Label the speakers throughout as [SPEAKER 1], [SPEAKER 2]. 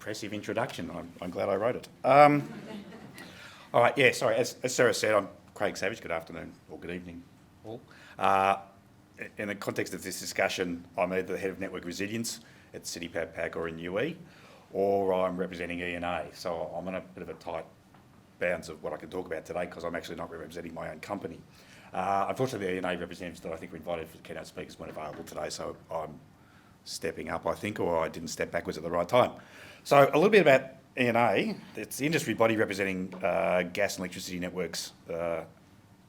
[SPEAKER 1] impressive introduction. I'm glad I wrote it. All right, yeah, sorry. As Sarah said, I'm Craig Savage. Good afternoon or good evening, all. In the context of this discussion, I'm either the head of network resilience at CitiPower, Powercor and UE, or I'm representing E&A. So I'm on a bit of a tight bounds of what I can talk about today because I'm actually not representing my own company. Unfortunately, the E&A representatives that I think were invited for the keynote speakers weren't available today, so I'm stepping up, I think, or I didn't step backwards at the right time. So a little bit about E&A. It's the industry body representing gas and electricity networks. The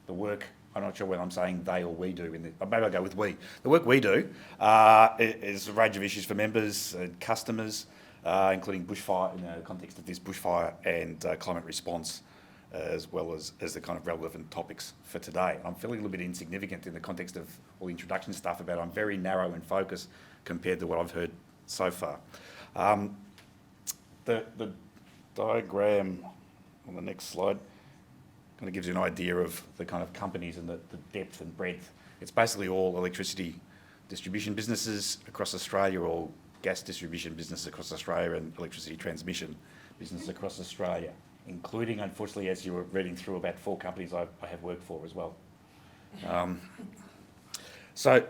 [SPEAKER 1] work, I'm not sure whether I'm saying they or we do, maybe I'll go with we. The work we do is a range of issues for members and customers, including bushfire, in the context of this bushfire and climate response, as well as the kind of relevant topics for today. I'm feeling a little bit insignificant in the context of all the introduction stuff about I'm very narrow in focus compared to what I've heard so far. The diagram on the next slide kind of gives you an idea of the kind of companies and the depth and breadth. It's basically all electricity distribution businesses across Australia, or gas distribution businesses across Australia, and electricity transmission businesses across Australia, including, unfortunately, as you were reading through, about 4 companies I have worked for as well. So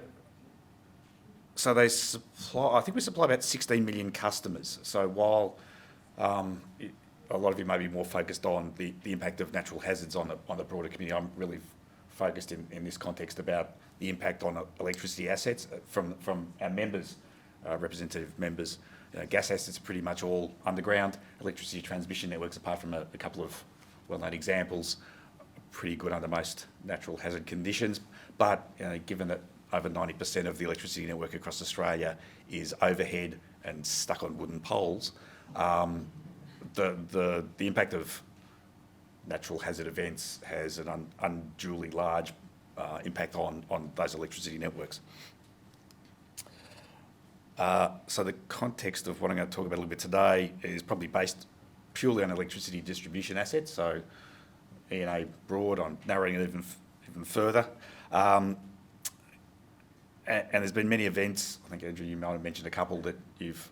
[SPEAKER 1] they supply, I think we supply about 16 million customers. So while a lot of you may be more focused on the impact of natural hazards on the broader community, I'm really focused in this context about the impact on electricity assets from our members, representative members. Gas assets are pretty much all underground. Electricity transmission networks, apart from a couple of well-known examples, are pretty good under most natural hazard conditions. But given that over 90% of the electricity network across Australia is overhead and stuck on wooden poles, the impact of natural hazard events has an unduly large impact on those electricity networks. So the context of what I'm going to talk about a little bit today is probably based purely on electricity distribution assets. So E&A broad, I'm narrowing it even further. And there's been many events, I think, Andrew, you might have mentioned a couple that you've,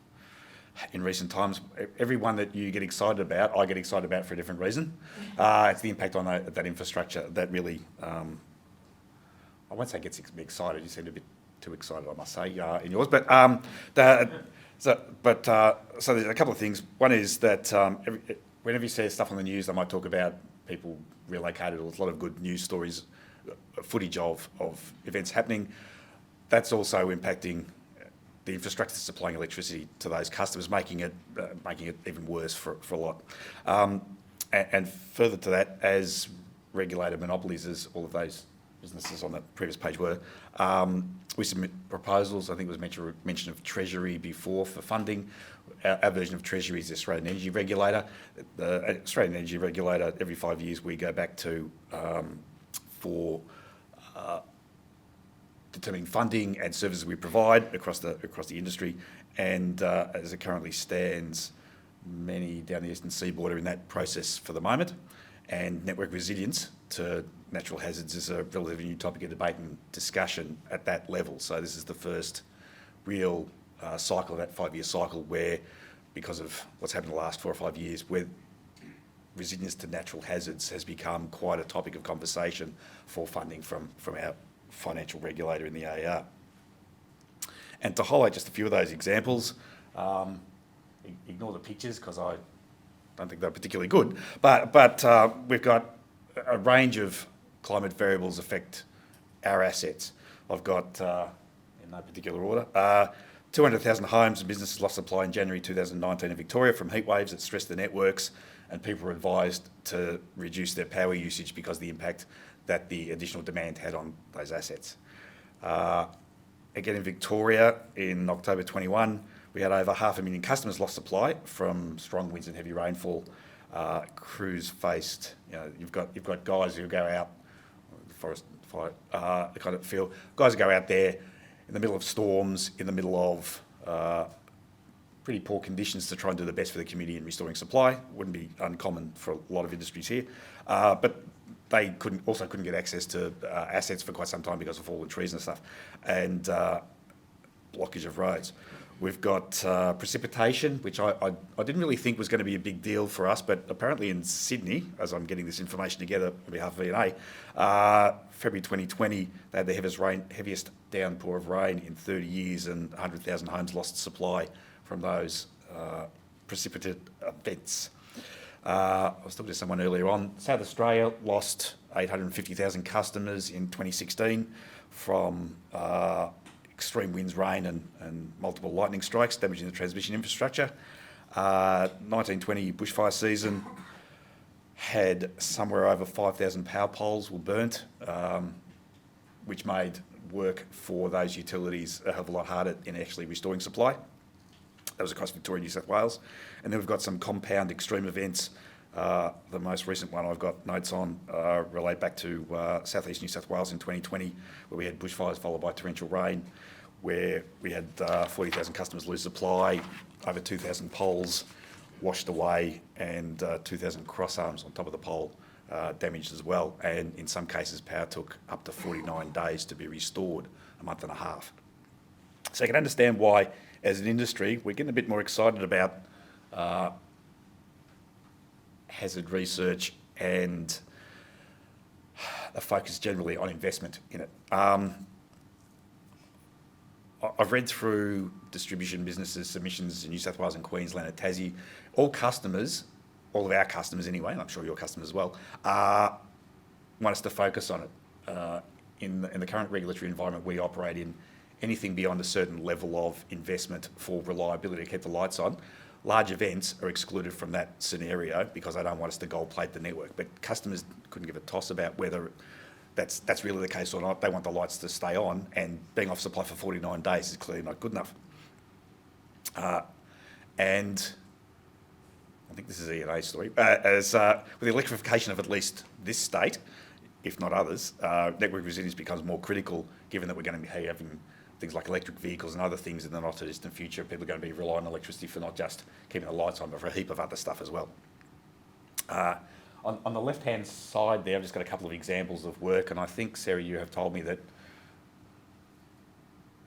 [SPEAKER 1] in recent times, every one that you get excited about, I get excited about for a different reason. It's the impact on that infrastructure that really, I won't say gets me excited, you seem a bit too excited, I must say, in yours. But so there's a couple of things. One is that whenever you see stuff on the news, they might talk about people relocated, or there's a lot of good news stories, footage of events happening. That's also impacting the infrastructure supplying electricity to those customers, making it even worse for a lot. And further to that, as regulated monopolies, as all of those businesses on the previous page were, we submit proposals. I think it was mention of Treasury before for funding. Our version of Treasury is the Australian Energy Regulator. The Australian Energy Regulator, every 5 years we go back to for determining funding and services we provide across the industry. And as it currently stands, many down the eastern seaboard are in that process for the moment. And network resilience to natural hazards is a relatively new topic of debate and discussion at that level. So this is the first real cycle, that 5-year cycle, where, because of what's happened in the last 4 or 5 years, where resilience to natural hazards has become quite a topic of conversation for funding from our financial regulator in the AER. And to highlight just a few of those examples, ignore the pictures because I don't think they're particularly good, but we've got a range of climate variables affect our assets. I've got, in no particular order, 200,000 homes and businesses lost supply in January 2019 in Victoria from heat waves that stressed the networks, and people were advised to reduce their power usage because of the impact that the additional demand had on those assets. Again, in Victoria, in October 21, we had over 500,000 customers lost supply from strong winds and heavy rainfall. Crews faced, you've got guys who go out, forest fire, kind of feel, guys who go out there in the middle of storms, in the middle of pretty poor conditions to try and do the best for the community in restoring supply. Wouldn't be uncommon for a lot of industries here. But they couldn't get access to assets for quite some time because of fallen trees and stuff, and blockage of roads. We've got precipitation, which I didn't really think was going to be a big deal for us, but apparently in Sydney, as I'm getting this information together on behalf of VNA, February 2020, they had the heaviest downpour of rain in 30 years, and 100,000 homes lost supply from those precipitate events. I was talking to someone earlier on. South Australia lost 850,000 customers in 2016 from extreme winds, rain and multiple lightning strikes, damaging the transmission infrastructure. 1920 bushfire season had somewhere over 5,000 power poles were burnt, which made work for those utilities a hell of a lot harder in actually restoring supply. That was across Victoria and New South Wales. And then we've got some compound extreme events. The most recent one I've got notes on relate back to southeast New South Wales in 2020, where we had bushfires followed by torrential rain, where we had 40,000 customers lose supply, over 2,000 poles washed away, and 2,000 cross arms on top of the pole damaged as well. And in some cases, power took up to 49 days to be restored, a month and a half. So you can understand why, as an industry, we're getting a bit more excited about hazard research and a focus generally on investment in it. I've read through distribution businesses' submissions in New South Wales and Queensland and Tassie. All customers, all of our customers anyway, and I'm sure your customers as well, want us to focus on it. In the current regulatory environment we operate in, anything beyond a certain level of investment for reliability to keep the lights on, large events are excluded from that scenario because they don't want us to gold plate the network. But customers couldn't give a toss about whether that's really the case or not. They want the lights to stay on, and being off supply for 49 days is clearly not good enough. And I think this is E&A's story. With the electrification of at least this state, if not others, network resilience becomes more critical, given that we're going to be having things like electric vehicles and other things in the not too distant future. People are going to be relying on electricity for not just keeping the lights on, but for a heap of other stuff as well. On the left-hand side there, I've just got a couple of examples of work, and I think, Sarah, you have told me that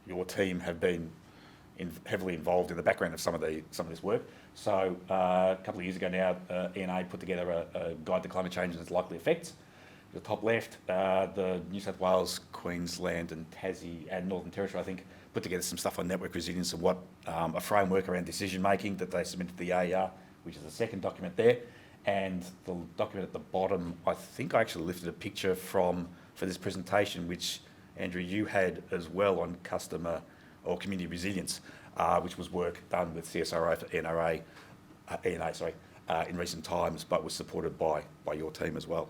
[SPEAKER 1] your team have been heavily involved in the background of some of this work. So a couple of years ago now, E&A put together a guide to climate change and its likely effects. The top left, the New South Wales, Queensland and Tassie and Northern Territory, I think, put together some stuff on network resilience and what a framework around decision making that they submitted to the AER, which is the second document there. And the document at the bottom, I think I actually lifted a picture for this presentation, which, Andrew, you had as well on customer or community resilience, which was work done with CSIRO for ENA in recent times, but was supported by your team as well.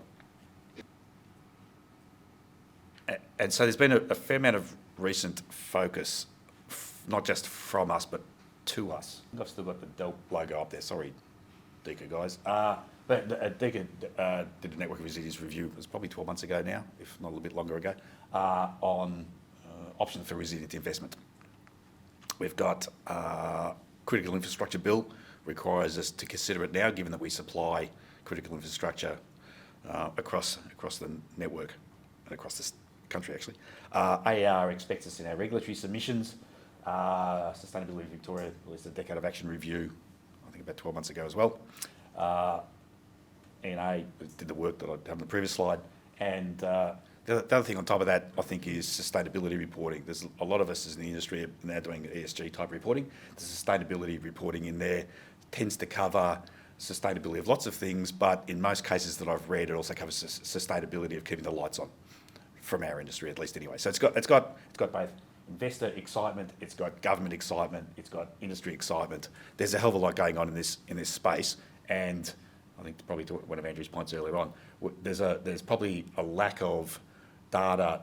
[SPEAKER 1] And so there's been a fair amount of recent focus, not just from us, but to us. I've still got the Dell logo up there, sorry, Deca guys. But Deca did a network resilience review, it was probably 12 months ago now, if not a little bit longer ago, on options for resilient investment. We've got critical infrastructure bill, requires us to consider it now, given that we supply critical infrastructure across the network and across the country, actually. AER expects us in our regulatory submissions. Sustainability Victoria released a Decade of Action review, I think about 12 months ago as well. ENA did the work that I had on the previous slide. And the other thing on top of that, I think, is sustainability reporting. There's a lot of us as in the industry are now doing ESG type reporting. The sustainability reporting in there tends to cover sustainability of lots of things, but in most cases that I've read, it also covers sustainability of keeping the lights on, from our industry at least anyway. So it's got both investor excitement, it's got government excitement, it's got industry excitement. There's a hell of a lot going on in this space, and I think probably to one of Andrew's points earlier on, there's probably a lack of data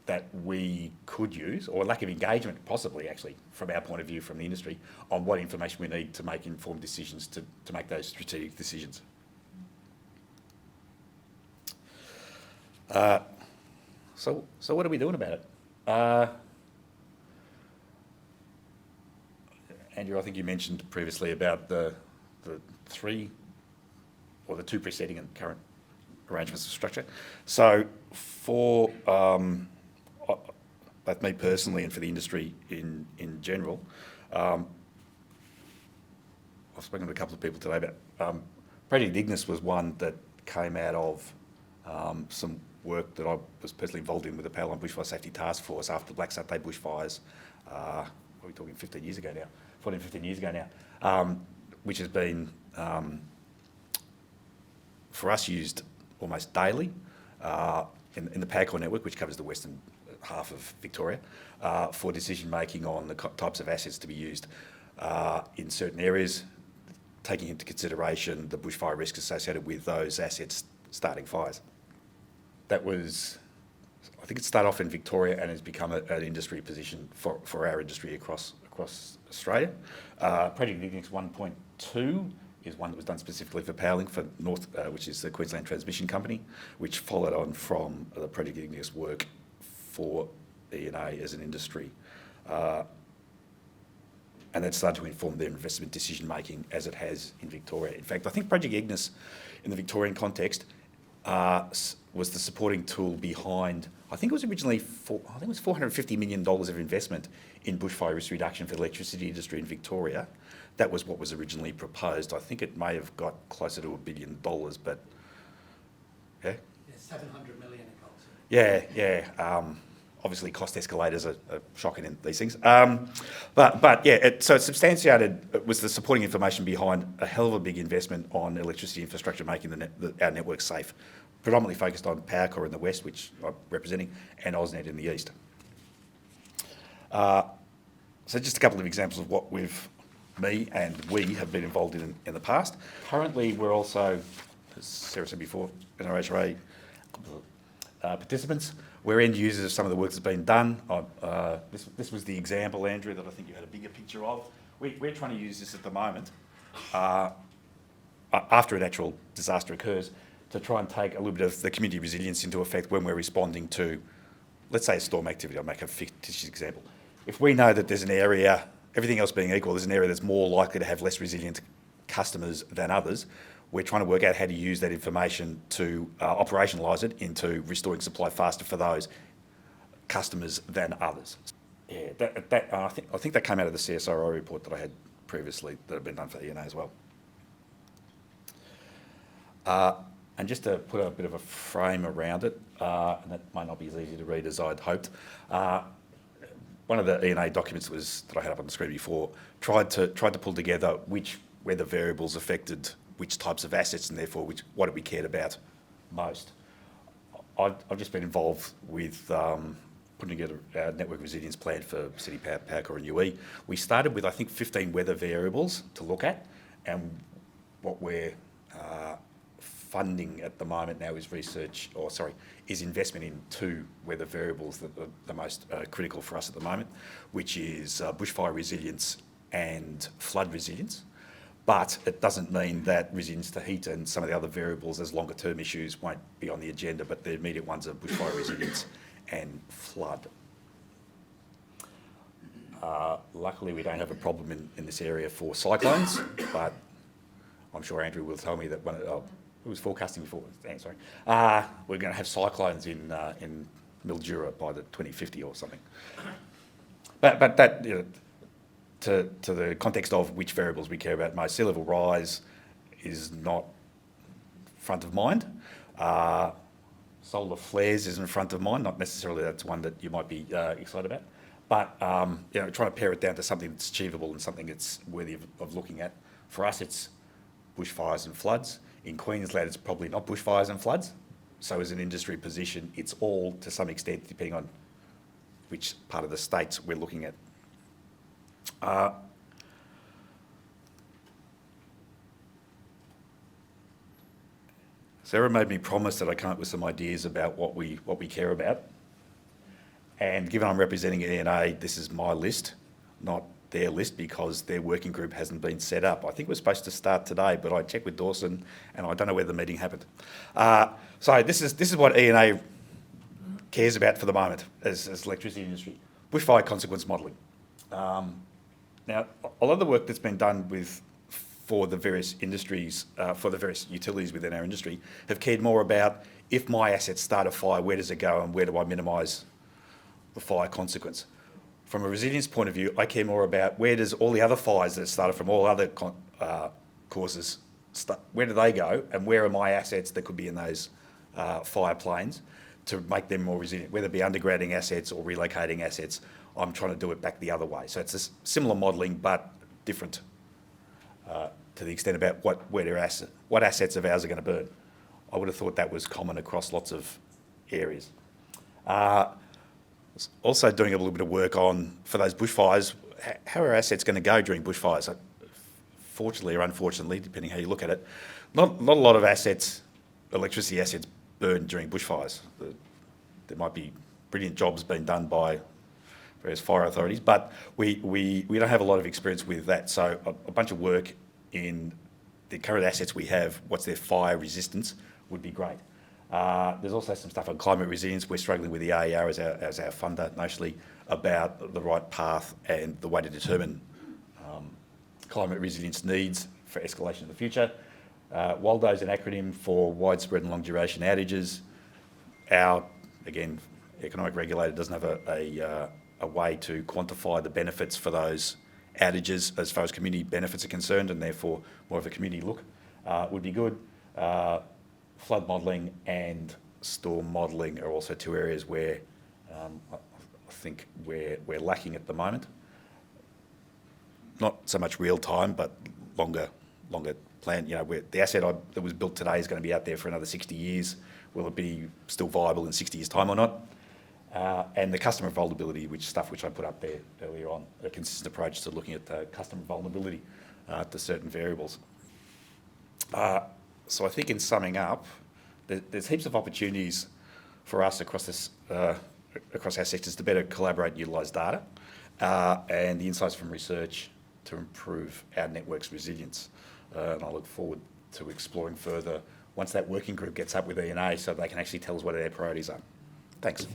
[SPEAKER 1] that we could use, or a lack of engagement possibly actually from our point of view from the industry on what information we need to make informed decisions to make those strategic decisions. So what are we doing about it? Andrew, I think you mentioned previously about the two preceding and current arrangements of structure. So for both me personally and for the industry in general, I've spoken to a couple of people today about Project Ignis was one that came out of some work that I was personally involved in with the Powerline Bushfire Safety Task Force after the Black Saturday bushfires. What are we talking, 15 years ago now? 14, 15 years ago now, which has been, for us, used almost daily in the Powercor network, which covers the western half of Victoria, for decision making on the types of assets to be used in certain areas, taking into consideration the bushfire risk associated with those assets starting fires. That was, I think it started off in Victoria and has become an industry position for our industry across Australia. Project Ignis 1.2 is one that was done specifically for Powerlink for North, which is the Queensland Transmission Company, which followed on from the Project Ignis work for E&A as an industry. And that started to inform their investment decision making as it has in Victoria. In fact, I think Project Ignis, in the Victorian context, was the supporting tool behind, I think it was originally $450 million of investment in bushfire risk reduction for the electricity industry in Victoria. That was what was originally proposed. I think it may have got closer to $1 billion, but yeah.
[SPEAKER 2] Yeah, 700 million it got to.
[SPEAKER 1] Yeah. Obviously, cost escalators are shocking in these things. But yeah, so it substantiated, it was the supporting information behind a hell of a big investment on electricity infrastructure, making our network safe, predominantly focused on Powercor in the west, which I'm representing, and AusNet in the east. So just a couple of examples of what me and we have been involved in the past. Currently, we're also, as Sarah said before, NRHRA participants. We're end users of some of the work that's been done. This was the example, Andrew, that I think you had a bigger picture of. We're trying to use this at the moment, after a natural disaster occurs, to try and take a little bit of the community resilience into effect when we're responding to, let's say, a storm activity. I'll make a fictitious example. If we know that there's an area, everything else being equal, there's an area that's more likely to have less resilient customers than others, we're trying to work out how to use that information to operationalise it into restoring supply faster for those customers than others. Yeah, I think that came out of the CSIRO report that I had previously that had been done for E&A as well. And just to put a bit of a frame around it, and that might not be as easy to read as I'd hoped, one of the E&A documents that I had up on the screen before tried to pull together which weather variables affected which types of assets and therefore what we cared about most. I've just been involved with putting together our network resilience plan for CitiPower, Powercor and UE. We started with, I think, 15 weather variables to look at, and what we're funding at the moment now is investment in 2 weather variables that are the most critical for us at the moment, which is bushfire resilience and flood resilience. But it doesn't mean that resilience to heat and some of the other variables as longer term issues won't be on the agenda, but the immediate ones are bushfire resilience and flood. Luckily, we don't have a problem in this area for cyclones, but I'm sure Andrew will tell me that it was forecasting before. Sorry, we're going to have cyclones in Mildura by the 2050 or something. But that, you know, to the context of which variables we care about most, sea level rise is not front of mind. Solar flares isn't front of mind. Not necessarily that's one that you might be excited about. But you know, trying to pare it down to something that's achievable and something that's worthy of looking at. For us, it's bushfires and floods. In Queensland, it's probably not bushfires and floods. So as an industry position, it's all to some extent, depending on which part of the states we're looking at. Sarah made me promise that I come up with some ideas about what we care about. And given I'm representing E&A, this is my list, not their list, because their working group hasn't been set up. I think we're supposed to start today, but I checked with Dawson and I don't know where the meeting happened. So this is what E&A cares about for the moment as electricity industry. Bushfire consequence modelling. Now, a lot of the work that's been done for the various industries, for the various utilities within our industry, have cared more about, if my assets start a fire, where does it go and where do I minimise the fire consequence? from a resilience point of view, I care more about where does all the other fires that started from all other causes, where do they go, and where are my assets that could be in those fire planes to make them more resilient, whether it be undergrounding assets or relocating assets. I'm trying to do it back the other way. So it's a similar modelling, but different to the extent about what assets of ours are going to burn. I would have thought that was common across lots of areas. Also doing a little bit of work on, for those bushfires, how are assets going to go during bushfires? Fortunately or unfortunately, depending how you look at it, not a lot of assets, electricity assets, burn during bushfires. There might be brilliant jobs being done by various fire authorities, but we don't have a lot of experience with that. So a bunch of work in the current assets we have, what's their fire resistance, would be great. There's also some stuff on climate resilience. We're struggling with the AER as our funder nationally about the right path and the way to determine climate resilience needs for escalation in the future. WALDO is an acronym for widespread and long duration outages. Our, again, economic regulator doesn't have a way to quantify the benefits for those outages as far as community benefits are concerned, and therefore more of a community look would be good. Flood modelling and storm modelling are also two areas where I think we're lacking at the moment. Not so much real time, but longer plan. You know, the asset that was built today is going to be out there for another 60 years. Will it be still viable in 60 years' time or not? And the customer vulnerability, which I put up there earlier on, a consistent approach to looking at customer vulnerability to certain variables. So I think in summing up, there's heaps of opportunities for us across across our sectors to better collaborate and utilise data and the insights from research to improve our network's resilience. And I look forward to exploring further once that working group gets up with ENA so they can actually tell us what their priorities are. Thanks.